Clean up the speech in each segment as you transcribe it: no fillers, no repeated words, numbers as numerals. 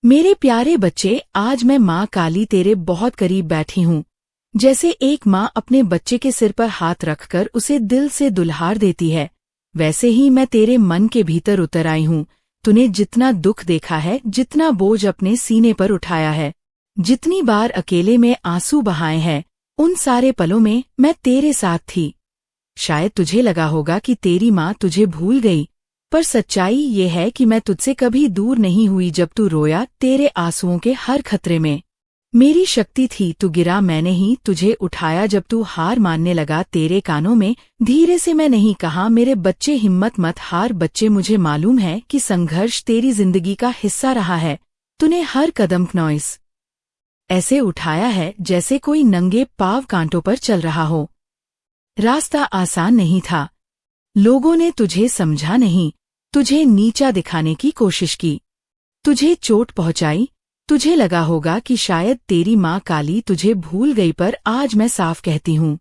मेरे प्यारे बच्चे, आज मैं माँ काली तेरे बहुत करीब बैठी हूँ। जैसे एक माँ अपने बच्चे के सिर पर हाथ रखकर उसे दिल से दुल्हार देती है, वैसे ही मैं तेरे मन के भीतर उतर आई हूँ। तूने जितना दुख देखा है, जितना बोझ अपने सीने पर उठाया है, जितनी बार अकेले में आंसू बहाए हैं, उन सारे पलों में मैं तेरे साथ थी। शायद तुझे लगा होगा कि तेरी माँ तुझे भूल गई, पर सच्चाई ये है कि मैं तुझसे कभी दूर नहीं हुई। जब तू रोया, तेरे आंसुओं के हर खतरे में मेरी शक्ति थी। तू गिरा, मैंने ही तुझे उठाया। जब तू हार मानने लगा, तेरे कानों में धीरे से मैं नहीं कहा, मेरे बच्चे हिम्मत मत हार। बच्चे, मुझे मालूम है कि संघर्ष तेरी जिंदगी का हिस्सा रहा है। तूने हर कदम नॉइस ऐसे उठाया है जैसे कोई नंगे पांव कांटों पर चल रहा हो। रास्ता आसान नहीं था, लोगों ने तुझे समझा नहीं, तुझे नीचा दिखाने की कोशिश की, तुझे चोट पहुंचाई। तुझे लगा होगा कि शायद तेरी माँ काली तुझे भूल गई, पर आज मैं साफ कहती हूँ,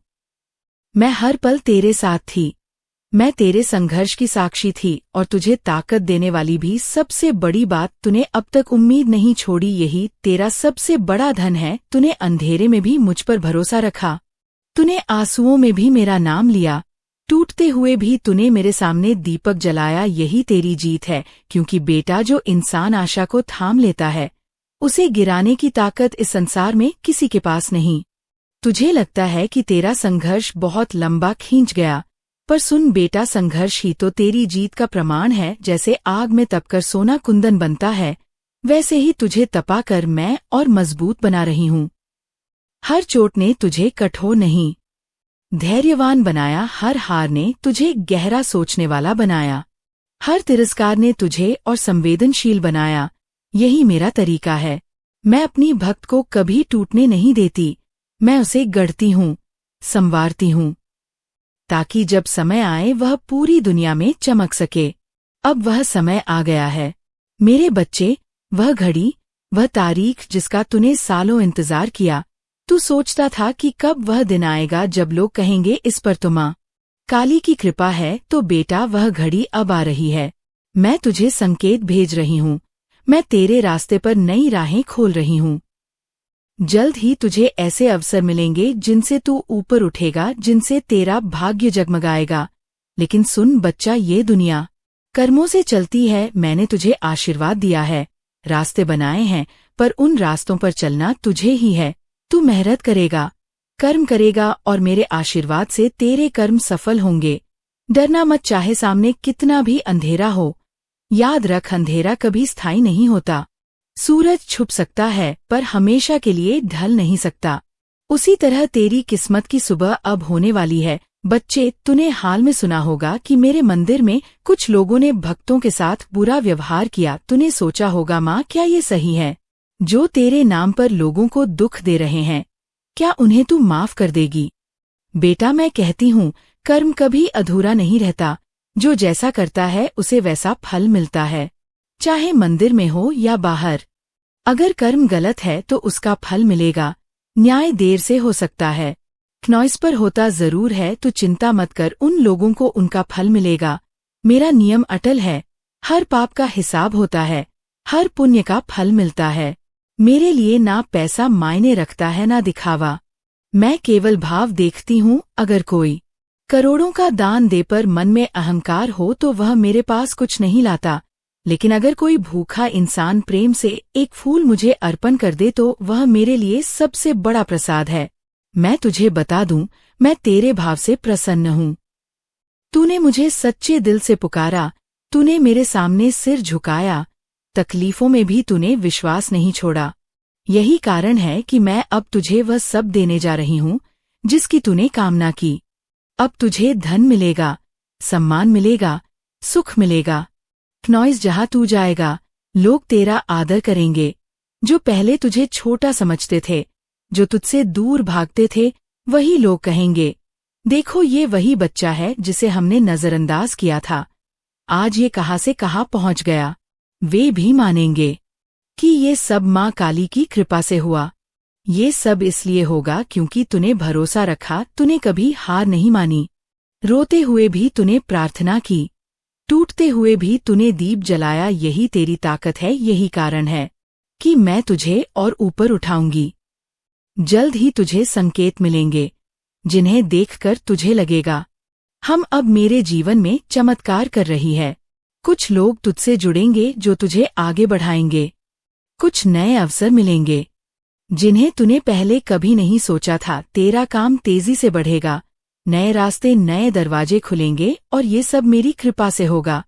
मैं हर पल तेरे साथ थी। मैं तेरे संघर्ष की साक्षी थी और तुझे ताकत देने वाली भी। सबसे बड़ी बात, तूने अब तक उम्मीद नहीं छोड़ी, यही तेरा सबसे बड़ा धन है। तूने अंधेरे में भी मुझ पर भरोसा रखा, तूने आंसुओं में भी मेरा नाम लिया, टूटते हुए भी तूने मेरे सामने दीपक जलाया। यही तेरी जीत है, क्योंकि बेटा, जो इंसान आशा को थाम लेता है, उसे गिराने की ताकत इस संसार में किसी के पास नहीं। तुझे लगता है कि तेरा संघर्ष बहुत लंबा खींच गया, पर सुन बेटा, संघर्ष ही तो तेरी जीत का प्रमाण है। जैसे आग में तपकर सोना कुंदन बनता है, वैसे ही तुझे तपा कर मैं और मजबूत बना रही हूँ। हर चोट ने तुझे कठोर नहीं, धैर्यवान बनाया। हर हार ने तुझे गहरा सोचने वाला बनाया। हर तिरस्कार ने तुझे और संवेदनशील बनाया। यही मेरा तरीका है। मैं अपनी भक्त को कभी टूटने नहीं देती, मैं उसे गढ़ती हूँ, संवारती हूँ, ताकि जब समय आए वह पूरी दुनिया में चमक सके। अब वह समय आ गया है मेरे बच्चे, वह घड़ी, वह तारीख जिसका तूने सालों इंतजार किया। तू सोचता था कि कब वह दिन आएगा जब लोग कहेंगे, इस पर तो माँ काली की कृपा है। तो बेटा, वह घड़ी अब आ रही है। मैं तुझे संकेत भेज रही हूँ, मैं तेरे रास्ते पर नई राहें खोल रही हूँ। जल्द ही तुझे ऐसे अवसर मिलेंगे जिनसे तू ऊपर उठेगा, जिनसे तेरा भाग्य जगमगाएगा। लेकिन सुन बच्चा, ये दुनिया कर्मों से चलती है। मैंने तुझे आशीर्वाद दिया है, रास्ते बनाए हैं, पर उन रास्तों पर चलना तुझे ही है। तू मेहनत करेगा, कर्म करेगा, और मेरे आशीर्वाद से तेरे कर्म सफल होंगे। डरना मत, चाहे सामने कितना भी अंधेरा हो। याद रख, अंधेरा कभी स्थायी नहीं होता। सूरज छुप सकता है, पर हमेशा के लिए ढल नहीं सकता। उसी तरह तेरी किस्मत की सुबह अब होने वाली है। बच्चे, तूने हाल में सुना होगा कि मेरे मंदिर में कुछ लोगों ने भक्तों के साथ बुरा व्यवहार किया। तूने सोचा होगा, माँ, क्या ये सही है? जो तेरे नाम पर लोगों को दुख दे रहे हैं, क्या उन्हें तू माफ कर देगी? बेटा, मैं कहती हूँ, कर्म कभी अधूरा नहीं रहता। जो जैसा करता है उसे वैसा फल मिलता है, चाहे मंदिर में हो या बाहर। अगर कर्म गलत है तो उसका फल मिलेगा। न्याय देर से हो सकता है, नॉइस पर होता जरूर है। तो चिंता मत कर, उन लोगों को उनका फल मिलेगा। मेरा नियम अटल है, हर पाप का हिसाब होता है, हर पुण्य का फल मिलता है। मेरे लिए ना पैसा मायने रखता है, ना दिखावा। मैं केवल भाव देखती हूँ। अगर कोई करोड़ों का दान दे पर मन में अहंकार हो तो वह मेरे पास कुछ नहीं लाता। लेकिन अगर कोई भूखा इंसान प्रेम से एक फूल मुझे अर्पण कर दे तो वह मेरे लिए सबसे बड़ा प्रसाद है। मैं तुझे बता दूं, मैं तेरे भाव से प्रसन्न हूँ। तूने मुझे सच्चे दिल से पुकारा, तूने मेरे सामने सिर झुकाया, तकलीफों में भी तूने विश्वास नहीं छोड़ा। यही कारण है कि मैं अब तुझे वह सब देने जा रही हूँ जिसकी तूने कामना की। अब तुझे धन मिलेगा, सम्मान मिलेगा, सुख मिलेगा। नॉइस, जहाँ तू जाएगा लोग तेरा आदर करेंगे। जो पहले तुझे छोटा समझते थे, जो तुझसे दूर भागते थे, वही लोग कहेंगे, देखो ये वही बच्चा है जिसे हमने नजरअंदाज किया था, आज ये कहाँ से कहाँ पहुँच गया। वे भी मानेंगे कि ये सब माँ काली की कृपा से हुआ। ये सब इसलिए होगा क्योंकि तूने भरोसा रखा, तूने कभी हार नहीं मानी। रोते हुए भी तूने प्रार्थना की, टूटते हुए भी तूने दीप जलाया। यही तेरी ताकत है, यही कारण है कि मैं तुझे और ऊपर उठाऊंगी। जल्द ही तुझे संकेत मिलेंगे जिन्हें देखकर तुझे लगेगा हम अब मेरे जीवन में चमत्कार कर रही है। कुछ लोग तुझसे जुड़ेंगे जो तुझे आगे बढ़ाएंगे। कुछ नए अवसर मिलेंगे जिन्हें तूने पहले कभी नहीं सोचा था। तेरा काम तेजी से बढ़ेगा, नए रास्ते, नए दरवाजे खुलेंगे और ये सब मेरी कृपा से होगा।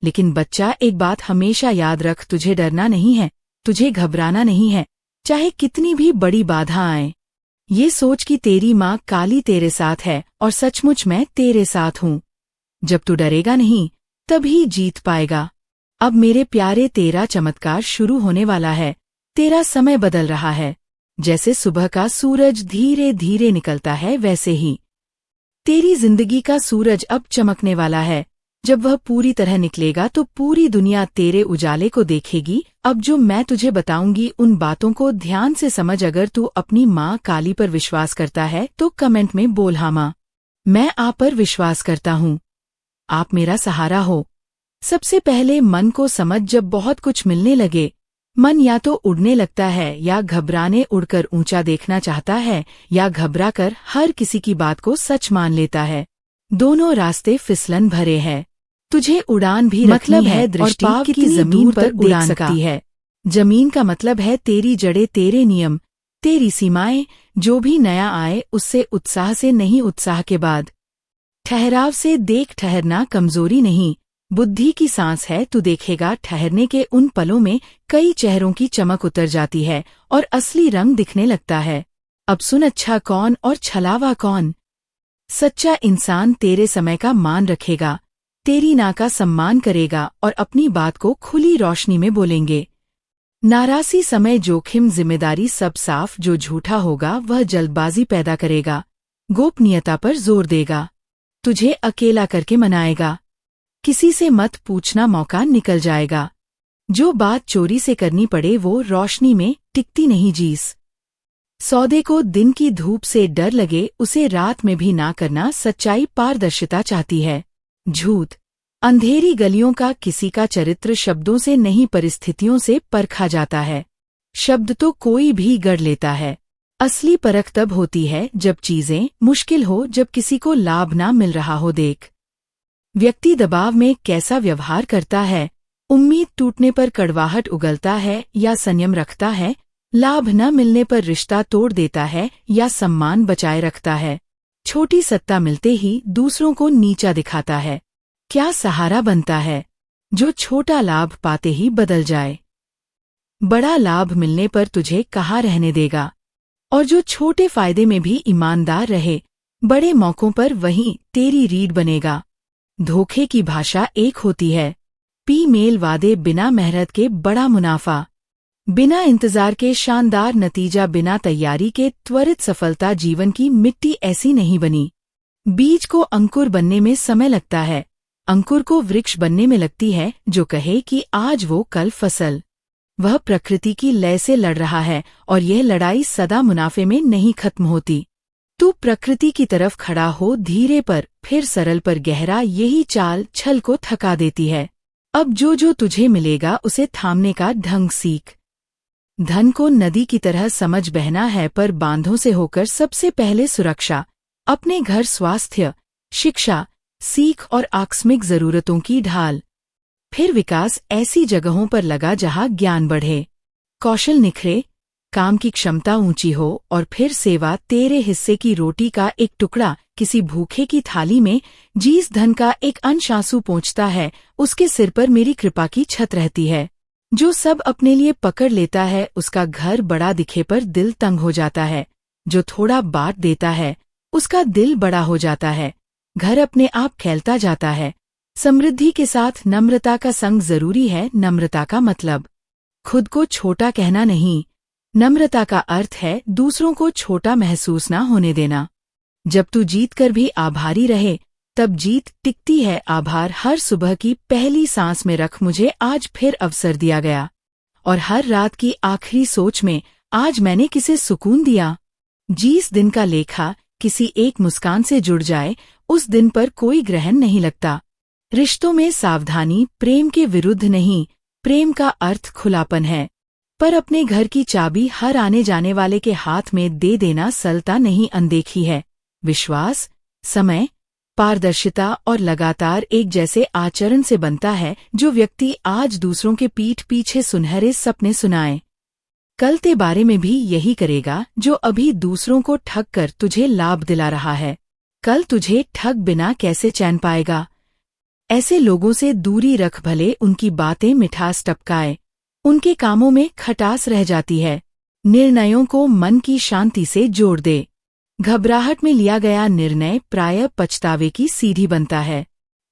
लेकिन बच्चा, एक बात हमेशा याद रख, तुझे डरना नहीं है, तुझे घबराना नहीं है, चाहे कितनी भी बड़ी बाधा आए। ये सोच कि तेरी माँ काली तेरे साथ है और सचमुच मैं तेरे साथ हूँ। जब तू डरेगा नहीं तभी जीत पाएगा। अब मेरे प्यारे, तेरा चमत्कार शुरू होने वाला है। तेरा समय बदल रहा है। जैसे सुबह का सूरज धीरे धीरे निकलता है, वैसे ही तेरी जिंदगी का सूरज अब चमकने वाला है। जब वह पूरी तरह निकलेगा तो पूरी दुनिया तेरे उजाले को देखेगी। अब जो मैं तुझे बताऊंगी उन बातों को ध्यान से समझ। अगर तू अपनी माँ काली पर विश्वास करता है तो कमेंट में बोल हाँ माँ, मैं आप पर विश्वास करता हूँ, आप मेरा सहारा हो। सबसे पहले मन को समझ। जब बहुत कुछ मिलने लगे, मन या तो उड़ने लगता है या घबराने, उड़कर ऊंचा देखना चाहता है या घबराकर हर किसी की बात को सच मान लेता है। दोनों रास्ते फिसलन भरे हैं। तुझे उड़ान भी मतलब है दृष्टि और की जमीन पर उड़ान सकती है। जमीन का मतलब है तेरी जड़ें, तेरे नियम, तेरी सीमाएं। जो भी नया आए उससे उत्साह से नहीं, उत्साह के बाद ठहराव से देख। ठहरना कमजोरी नहीं, बुद्धि की सांस है। तू देखेगा ठहरने के उन पलों में कई चेहरों की चमक उतर जाती है और असली रंग दिखने लगता है। अब सुन, अच्छा कौन और छलावा कौन? सच्चा इंसान तेरे समय का मान रखेगा, तेरी ना का सम्मान करेगा और अपनी बात को खुली रोशनी में बोलेंगे। नारासी समय, जोखिम, जिम्मेदारी सब साफ। जो झूठा होगा वह जल्दबाजी पैदा करेगा, गोपनीयता पर जोर देगा, तुझे अकेला करके मनाएगा। किसी से मत पूछना, मौका निकल जाएगा। जो बात चोरी से करनी पड़े वो रोशनी में टिकती नहीं। जीस सौदे को दिन की धूप से डर लगे उसे रात में भी ना करना। सच्चाई पारदर्शिता चाहती है। झूठ अंधेरी गलियों का, किसी का चरित्र शब्दों से नहीं परिस्थितियों से परखा जाता है। शब्द तो कोई भी गढ़ लेता है, असली परख तब होती है जब चीजें मुश्किल हो, जब किसी को लाभ ना मिल रहा हो। देख व्यक्ति दबाव में कैसा व्यवहार करता है, उम्मीद टूटने पर कड़वाहट उगलता है या संयम रखता है, लाभ न मिलने पर रिश्ता तोड़ देता है या सम्मान बचाए रखता है। छोटी सत्ता मिलते ही दूसरों को नीचा दिखाता है, क्या सहारा बनता है जो छोटा लाभ पाते ही बदल जाए। बड़ा लाभ मिलने पर तुझे कहाँ रहने देगा, और जो छोटे फायदे में भी ईमानदार रहे, बड़े मौकों पर वहीं तेरी रीढ़ बनेगा। धोखे की भाषा एक होती है, पी मेल वादे, बिना मेहनत के बड़ा मुनाफा, बिना इंतजार के शानदार नतीजा, बिना तैयारी के त्वरित सफलता। जीवन की मिट्टी ऐसी नहीं बनी। बीज को अंकुर बनने में समय लगता है, अंकुर को वृक्ष बनने में लगती है। जो कहे कि आज वो कल फसल, वह प्रकृति की लय से लड़ रहा है और यह लड़ाई सदा मुनाफे में नहीं खत्म होती। तू प्रकृति की तरफ खड़ा हो, धीरे पर फिर सरल पर गहरा। यही चाल छल को थका देती है। अब जो जो तुझे मिलेगा उसे थामने का ढंग सीख। धन को नदी की तरह समझ बहना है, पर बांधों से होकर। सबसे पहले सुरक्षा, अपने घर, स्वास्थ्य, शिक्षा, सीख और आकस्मिक जरूरतों की ढाल। फिर विकास, ऐसी जगहों पर लगा जहां ज्ञान बढ़े, कौशल निखरे, काम की क्षमता ऊंची हो। और फिर सेवा, तेरे हिस्से की रोटी का एक टुकड़ा किसी भूखे की थाली में। जिस धन का एक अंश आंसू पहुंचता है उसके सिर पर मेरी कृपा की छत रहती है। जो सब अपने लिए पकड़ लेता है उसका घर बड़ा दिखे पर दिल तंग हो जाता है। जो थोड़ा बांट देता है उसका दिल बड़ा हो जाता है। घर अपने आप फैलता जाता है। समृद्धि के साथ नम्रता का संग जरूरी है। नम्रता का मतलब खुद को छोटा कहना नहीं, नम्रता का अर्थ है दूसरों को छोटा महसूस ना होने देना। जब तू जीत कर भी आभारी रहे तब जीत टिकती है। आभार हर सुबह की पहली सांस में रख, मुझे आज फिर अवसर दिया गया। और हर रात की आखिरी सोच में, आज मैंने किसे सुकून दिया। जिस दिन का लेखा किसी एक मुस्कान से जुड़ जाए उस दिन पर कोई ग्रहण नहीं लगता। रिश्तों में सावधानी, प्रेम के विरुद्ध नहीं, प्रेम का अर्थ खुलापन है। पर अपने घर की चाबी हर आने जाने वाले के हाथ में दे देना सलता नहीं अनदेखी है। विश्वास, समय, पारदर्शिता और लगातार एक जैसे आचरण से बनता है जो व्यक्ति आज दूसरों के पीठ पीछे सुनहरे सपने सुनाए, कल ते बारे में भी यही करेगा जो अभी दूसरों को ठग कर तुझे लाभ दिला रहा है। कल तुझे ठग बिना कैसे चैन पाएगा। ऐसे लोगों से दूरी रख, भले उनकी बातें मिठास टपकाए, उनके कामों में खटास रह जाती है। निर्णयों को मन की शांति से जोड़ दे। घबराहट में लिया गया निर्णय प्रायः पछतावे की सीढ़ी बनता है।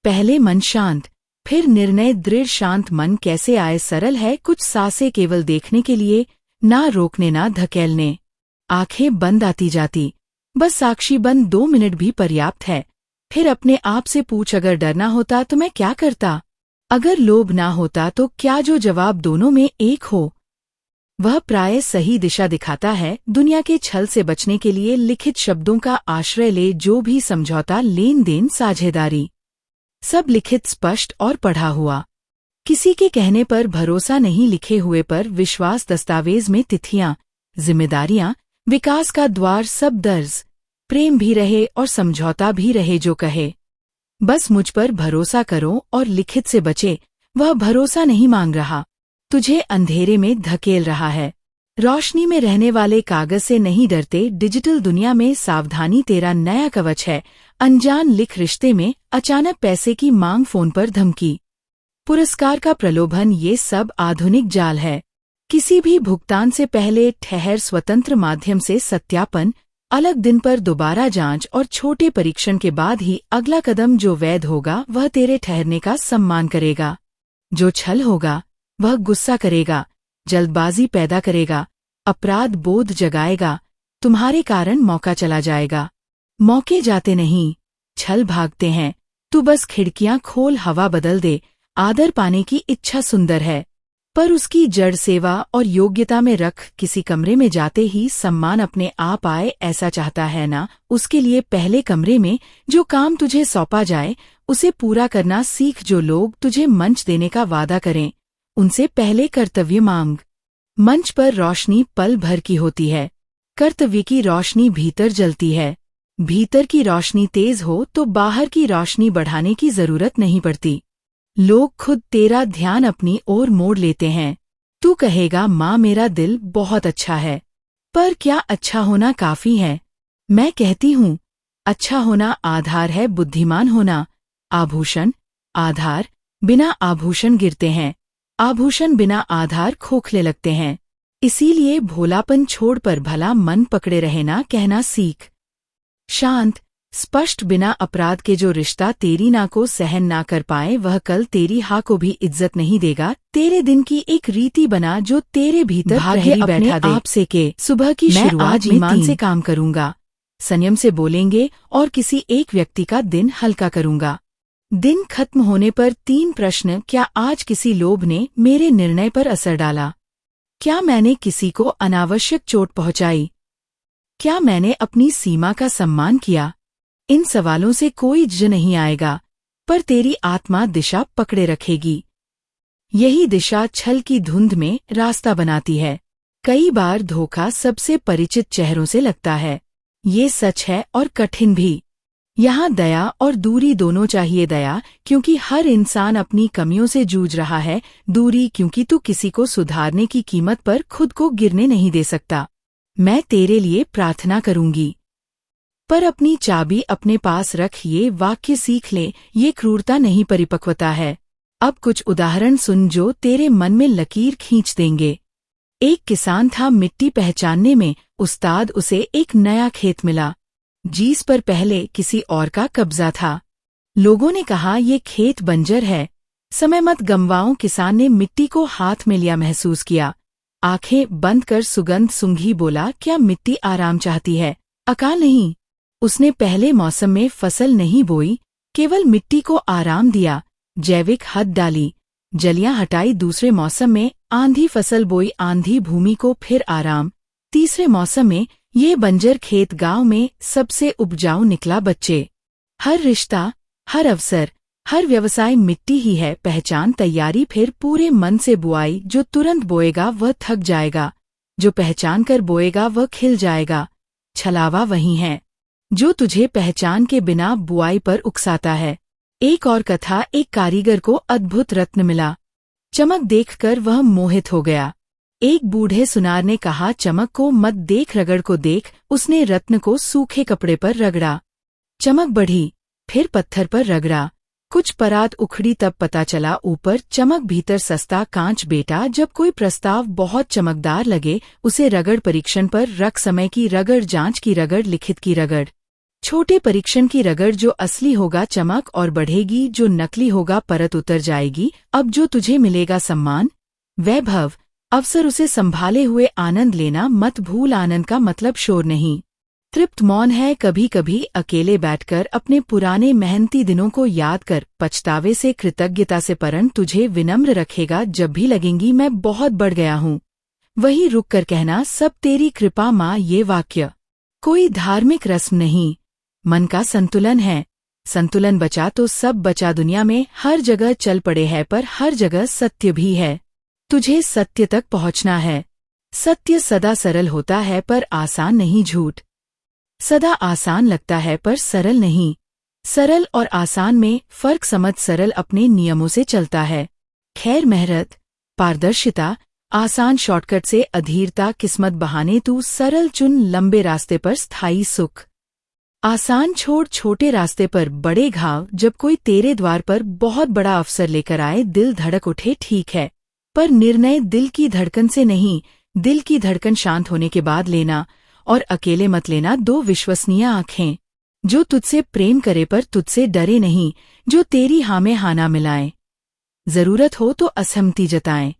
पहले मन शांत, फिर निर्णय दृढ़। शांत मन कैसे आए? सरल है, कुछ सांसें केवल देखने के लिए, ना रोकने ना धकेलने। आंखें बंद आती जाती, बस साक्षी बन 2 मिनट भी पर्याप्त है। फिर अपने आप से पूछ, अगर डरना होता तो मैं क्या करता? अगर लोभ ना होता तो क्या? जो जवाब दोनों में एक हो वह प्राय सही दिशा दिखाता है। दुनिया के छल से बचने के लिए लिखित शब्दों का आश्रय ले। जो भी समझौता, लेन देन, साझेदारी, सब लिखित, स्पष्ट और पढ़ा हुआ। किसी के कहने पर भरोसा नहीं, लिखे हुए पर विश्वास। दस्तावेज में तिथियां, जिम्मेदारियां, विकास का द्वार, सब दर्ज। प्रेम भी रहे और समझौता भी रहे। जो कहे बस मुझ पर भरोसा करो और लिखित से बचे, वह भरोसा नहीं मांग रहा, तुझे अंधेरे में धकेल रहा है। रोशनी में रहने वाले कागज से नहीं डरते। डिजिटल दुनिया में सावधानी तेरा नया कवच है। अनजान लिख रिश्ते में, अचानक पैसे की मांग, फोन पर धमकी, पुरस्कार का प्रलोभन, ये सब आधुनिक जाल है। किसी भी भुगतान से पहले ठहर, स्वतंत्र माध्यम से सत्यापन, अलग दिन पर दोबारा जांच और छोटे परीक्षण के बाद ही अगला कदम। जो वैध होगा वह तेरे ठहरने का सम्मान करेगा, जो छल होगा वह गुस्सा करेगा, जल्दबाजी पैदा करेगा, अपराध बोध जगाएगा। तुम्हारे कारण मौका चला जाएगा। मौके जाते नहीं, छल भागते हैं। तू बस खिड़कियां खोल, हवा बदल दे। आदर पाने की इच्छा सुंदर है, पर उसकी जड़ सेवा और योग्यता में रख। किसी कमरे में जाते ही सम्मान अपने आप आए, ऐसा चाहता है ना? उसके लिए पहले कमरे में जो काम तुझे सौंपा जाए उसे पूरा करना सीख। जो लोग तुझे मंच देने का वादा करें उनसे पहले कर्तव्य मांग। मंच पर रोशनी पल भर की होती है, कर्तव्य की रोशनी भीतर जलती है। भीतर की रोशनी तेज हो तो बाहर की रोशनी बढ़ाने की जरूरत नहीं पड़ती। लोग खुद तेरा ध्यान अपनी ओर मोड़ लेते हैं। तू कहेगा, माँ मेरा दिल बहुत अच्छा है, पर क्या अच्छा होना काफी है? मैं कहती हूँ, अच्छा होना आधार है, बुद्धिमान होना आभूषण। आधार बिना आभूषण गिरते हैं, आभूषण बिना आधार खोखले लगते हैं। इसीलिए भोलापन छोड़ पर भला मन पकड़े रहे ना कहना सीख। शांत, स्पष्ट, बिना अपराध के। जो रिश्ता तेरी ना को सहन ना कर पाए वह कल तेरी हाँ को भी इज्जत नहीं देगा। तेरे दिन की एक रीति बना जो तेरे भीतर भाग्य बैठा दे। आपसे के सुबह की शुरुआत ईमान से काम करूंगा, संयम से बोलेंगे और किसी एक व्यक्ति का दिन हल्का करूंगा। दिन खत्म होने पर 3 प्रश्न। क्या आज किसी लोभ ने मेरे निर्णय पर असर डाला? क्या मैंने किसी को अनावश्यक चोट पहुंचाई? क्या मैंने अपनी सीमा का सम्मान किया? इन सवालों से कोई जज नहीं आएगा, पर तेरी आत्मा दिशा पकड़े रखेगी। यही दिशा छल की धुंध में रास्ता बनाती है। कई बार धोखा सबसे परिचित चेहरों से लगता है, ये सच है और कठिन भी। यहाँ दया और दूरी दोनों चाहिए। दया क्योंकि हर इंसान अपनी कमियों से जूझ रहा है, दूरी क्योंकि तू किसी को सुधारने की कीमत पर खुद को गिरने नहीं दे सकता। मैं तेरे लिए प्रार्थना करूंगी, पर अपनी चाबी अपने पास रख। ये वाक्य सीख ले, ये क्रूरता नहीं परिपक्वता है। अब कुछ उदाहरण सुन जो तेरे मन में लकीर खींच देंगे। एक किसान था, मिट्टी पहचानने में उस्ताद। उसे एक नया खेत मिला, जिस पर पहले किसी और का कब्जा था। लोगों ने कहा, ये खेत बंजर है, समय मत गंवाओ। किसान ने मिट्टी को हाथ में लिया, महसूस किया, आंखें बंद कर सुगंध सूंघी, बोला, क्या मिट्टी आराम चाहती है, अकाल नहीं? उसने पहले मौसम में फसल नहीं बोई, केवल मिट्टी को आराम दिया, जैविक हद डाली, जलियां हटाई। दूसरे मौसम में आंधी फसल बोई, आंधी भूमि को फिर आराम। तीसरे मौसम में ये बंजर खेत गांव में सबसे उपजाऊ निकला। बच्चे, हर रिश्ता, हर अवसर, हर व्यवसाय मिट्टी ही है, पहचान तैयारी फिर पूरे मन से बुआई। जो तुरंत बोएगा वह थक जाएगा, जो पहचान कर बोएगा वह खिल जाएगा। छलावा वही है जो तुझे पहचान के बिना बुआई पर उकसाता है। एक और कथा, एक कारीगर को अद्भुत रत्न मिला। चमक देखकर वह मोहित हो गया। एक बूढ़े सुनार ने कहा, चमक को मत देख, रगड़ को देख। उसने रत्न को सूखे कपड़े पर रगड़ा, चमक बढ़ी, फिर पत्थर पर रगड़ा। कुछ परात उखड़ी, तब पता चला ऊपर चमक, भीतर सस्ता कांच। बेटा, जब कोई प्रस्ताव बहुत चमकदार लगे उसे रगड़, परीक्षण पर रख। समय की रगड़, जांच की रगड़, लिखित की रगड़। छोटे परीक्षण की रगड़, जो असली होगा चमक और बढ़ेगी, जो नकली होगा परत उतर जाएगी। अब जो तुझे मिलेगा सम्मान, वैभव, अवसर, उसे संभाले हुए आनंद लेना मत भूल। आनंद का मतलब शोर नहीं, तृप्त मौन है। कभी कभी अकेले बैठकर अपने पुराने मेहनती दिनों को याद कर, पछतावे से, कृतज्ञता से। परन तुझे विनम्र रखेगा जब भी लगेंगी मैं बहुत बढ़ गया हूँ। वही रुक कर कहना, सब तेरी कृपा माँ। ये वाक्य कोई धार्मिक रस्म नहीं, मन का संतुलन है। संतुलन बचा तो सब बचा। दुनिया में हर जगह चल पड़े है, पर हर जगह सत्य भी है। तुझे सत्य तक पहुंचना है। सत्य सदा सरल होता है पर आसान नहीं। झूठ सदा आसान लगता है पर सरल नहीं। सरल और आसान में फर्क समझ, सरल अपने नियमों से चलता है। खैर, मेहनत, पारदर्शिता, आसान शॉर्टकट से अधीरता, किस्मत बहाने तू सरल चुन। लंबे रास्ते पर स्थायी सुख, आसान छोड़ छोटे रास्ते पर बड़े घाव। जब कोई तेरे द्वार पर बहुत बड़ा अवसर लेकर आए, दिल धड़क उठे, ठीक है, पर निर्णय दिल की धड़कन से नहीं। दिल की धड़कन शांत होने के बाद लेना, और अकेले मत लेना। दो विश्वसनीय आंखें जो तुझसे प्रेम करे पर तुझसे डरे नहीं, जो तेरी हाँ में हाँ ना मिलाएं, जरूरत हो तो असहमति जताएं।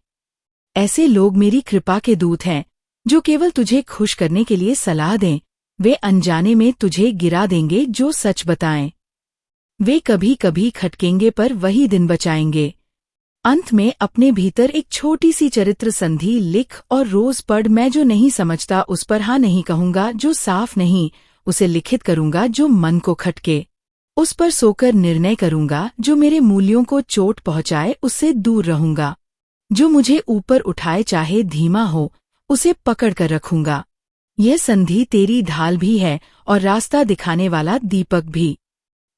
ऐसे लोग मेरी कृपा के दूत हैं, जो केवल तुझे खुश करने के लिए सलाह दें। वे अनजाने में तुझे गिरा देंगे जो सच बताएं। वे कभी कभी खटकेंगे पर वही दिन बचाएंगे। अंत में अपने भीतर एक छोटी सी चरित्र संधि लिख और रोज पढ़। मैं जो नहीं समझता उस पर हाँ नहीं कहूंगा, जो साफ नहीं उसे लिखित करूंगा। जो मन को खटके उस पर सोकर निर्णय करूंगा। जो मेरे मूल्यों को चोट पहुंचाए उससे दूर रहूंगा। जो मुझे ऊपर उठाए चाहे धीमा हो उसे पकड़ कर रखूंगा। यह संधि तेरी ढाल भी है और रास्ता दिखाने वाला दीपक भी।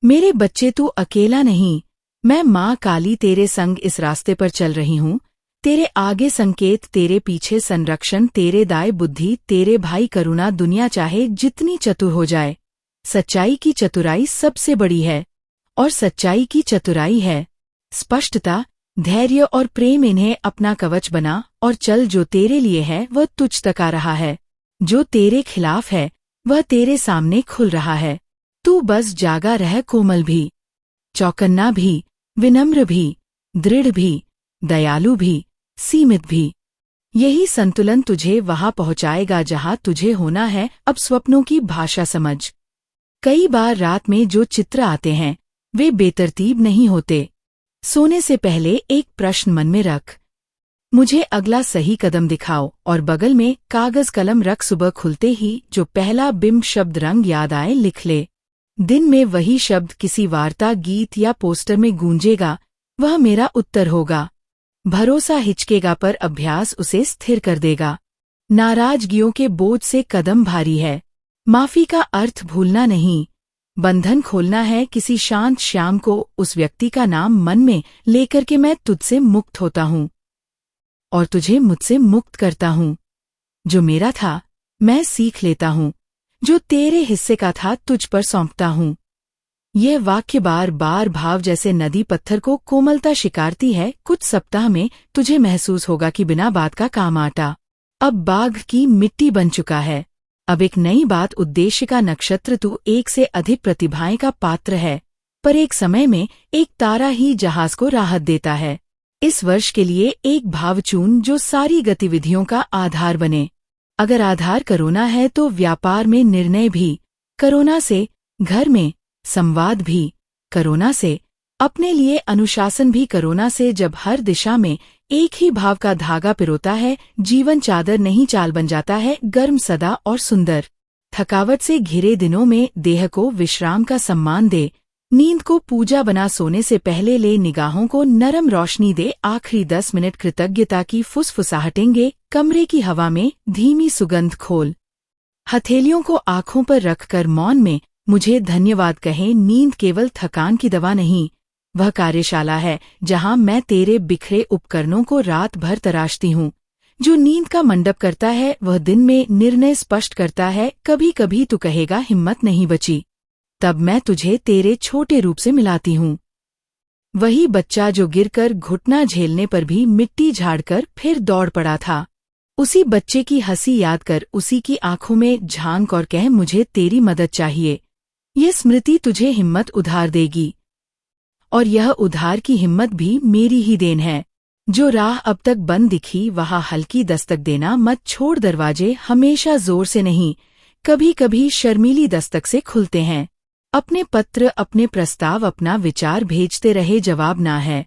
मेरे बच्चे, तू अकेला नहीं, मैं माँ काली तेरे संग इस रास्ते पर चल रही हूँ। तेरे आगे संकेत, तेरे पीछे संरक्षण, तेरे दाएं बुद्धि, तेरे भाई करुणा। दुनिया चाहे जितनी चतुर हो जाए, सच्चाई की चतुराई सबसे बड़ी है, और सच्चाई की चतुराई है स्पष्टता, धैर्य और प्रेम। इन्हें अपना कवच बना और चल। जो तेरे लिए है वह तुझ तक आ रहा है, जो तेरे खिलाफ है वह तेरे सामने खुल रहा है। तू बस जागा रह, कोमल भी, चौकन्ना भी, विनम्र भी, दृढ़ भी, दयालु भी, सीमित भी। यही संतुलन तुझे वहां पहुंचाएगा जहां तुझे होना है। अब स्वप्नों की भाषा समझ। कई बार रात में जो चित्र आते हैं वे बेतरतीब नहीं होते। सोने से पहले एक प्रश्न मन में रख, मुझे अगला सही कदम दिखाओ, और बगल में कागज कलम रख। सुबह खुलते ही जो पहला बिंब शब्द रंग याद आए लिख ले। दिन में वही शब्द किसी वार्ता, गीत या पोस्टर में गूंजेगा, वह मेरा उत्तर होगा। भरोसा हिचकेगा पर अभ्यास उसे स्थिर कर देगा। नाराजगियों के बोझ से कदम भारी है, माफी का अर्थ भूलना नहीं। बंधन खोलना है किसी शांत श्याम को, उस व्यक्ति का नाम मन में लेकर के मैं तुझसे मुक्त होता हूँ और तुझे मुझसे मुक्त करता हूँ। जो मेरा था मैं सीख लेता हूँ, जो तेरे हिस्से का था तुझ पर सौंपता हूँ। यह वाक्य बार बार भाव जैसे नदी पत्थर को कोमलता शिकारती है। कुछ सप्ताह में तुझे महसूस होगा कि बिना बात का काम आटा अब बाघ की मिट्टी बन चुका है। अब एक नई बात, उद्देश्य का नक्षत्र। तू एक से अधिक प्रतिभाएं का पात्र है, पर एक समय में एक तारा ही जहाज को राहत देता है। इस वर्ष के लिए एक भाव चुन जो सारी गतिविधियों का आधार बने। अगर आधार कोरोना है तो व्यापार में निर्णय भी कोरोना से, घर में संवाद भी कोरोना से, अपने लिए अनुशासन भी कोरोना से। जब हर दिशा में एक ही भाव का धागा पिरोता है, जीवन चादर नहीं चाल बन जाता है, गर्म सदा और सुंदर। थकावट से घिरे दिनों में देह को विश्राम का सम्मान दे, नींद को पूजा बना सोने से पहले ले निगाहों को नरम रोशनी दे। आखिरी 10 मिनट कृतज्ञता की फुसफुसाहटेंगे। कमरे की हवा में धीमी सुगंध खोल। हथेलियों को आंखों पर रखकर मौन में मुझे धन्यवाद कहें। नींद केवल थकान की दवा नहीं, वह कार्यशाला है जहां मैं तेरे बिखरे उपकरणों को रात भर तराशती हूँ। जो नींद का मंडप करता है वह दिन में निर्णय स्पष्ट करता है। कभी कभी तू कहेगा हिम्मत नहीं बची, तब मैं तुझे तेरे छोटे रूप से मिलाती हूँ। वही बच्चा जो गिरकर घुटना झेलने पर भी मिट्टी झाड़कर फिर दौड़ पड़ा था। उसी बच्चे की हंसी याद कर, उसी की आंखों में झांक और कह मुझे तेरी मदद चाहिए। ये स्मृति तुझे हिम्मत उधार देगी, और यह उधार की हिम्मत भी मेरी ही देन है। जो राह अब तक बंद दिखी वहां हल्की दस्तक देना मत छोड़। दरवाजे हमेशा जोर से नहीं, कभी कभी शर्मीली दस्तक से खुलते हैं। अपने पत्र, अपने प्रस्ताव, अपना विचार भेजते रहे, जवाब ना है।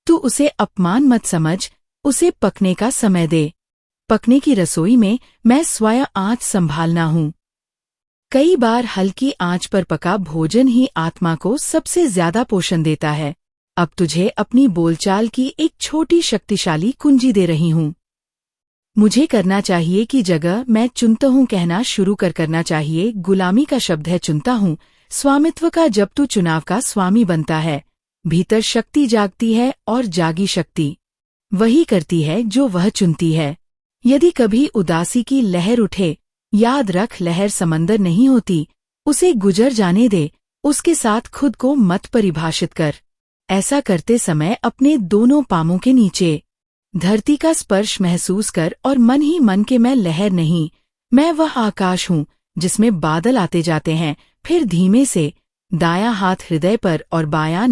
तू उसे अपमान मत समझ, उसे पकने का समय दे। पकने की रसोई में मैं स्वयं आँच संभालना हूँ। कई बार हल्की आंच पर पका भोजन ही आत्मा को सबसे ज्यादा पोषण देता है। अब तुझे अपनी बोलचाल की एक छोटी शक्तिशाली कुंजी दे रही हूँ। मुझे करना चाहिए की जगह मैं चुनता हूँ कहना शुरू करना चाहिए। गुलामी का शब्द है चुनता हूँ, स्वामित्व का जब तू चुनाव का स्वामी बनता है। भीतर शक्ति जागती है और जागी शक्ति वही करती है जो वह चुनती है। यदि कभी उदासी की लहर उठे, याद रख लहर समंदर नहीं होती, उसे गुजर जाने दे। उसके साथ खुद को मत परिभाषित कर। ऐसा करते समय अपने दोनों पामों के नीचे धरती का स्पर्श महसूस कर और मन ही मन के मैं लहर नहीं, मैं वह आकाश हूँ जिसमें बादल आते जाते हैं। फिर धीमे से दायां हाथ हृदय पर और बायां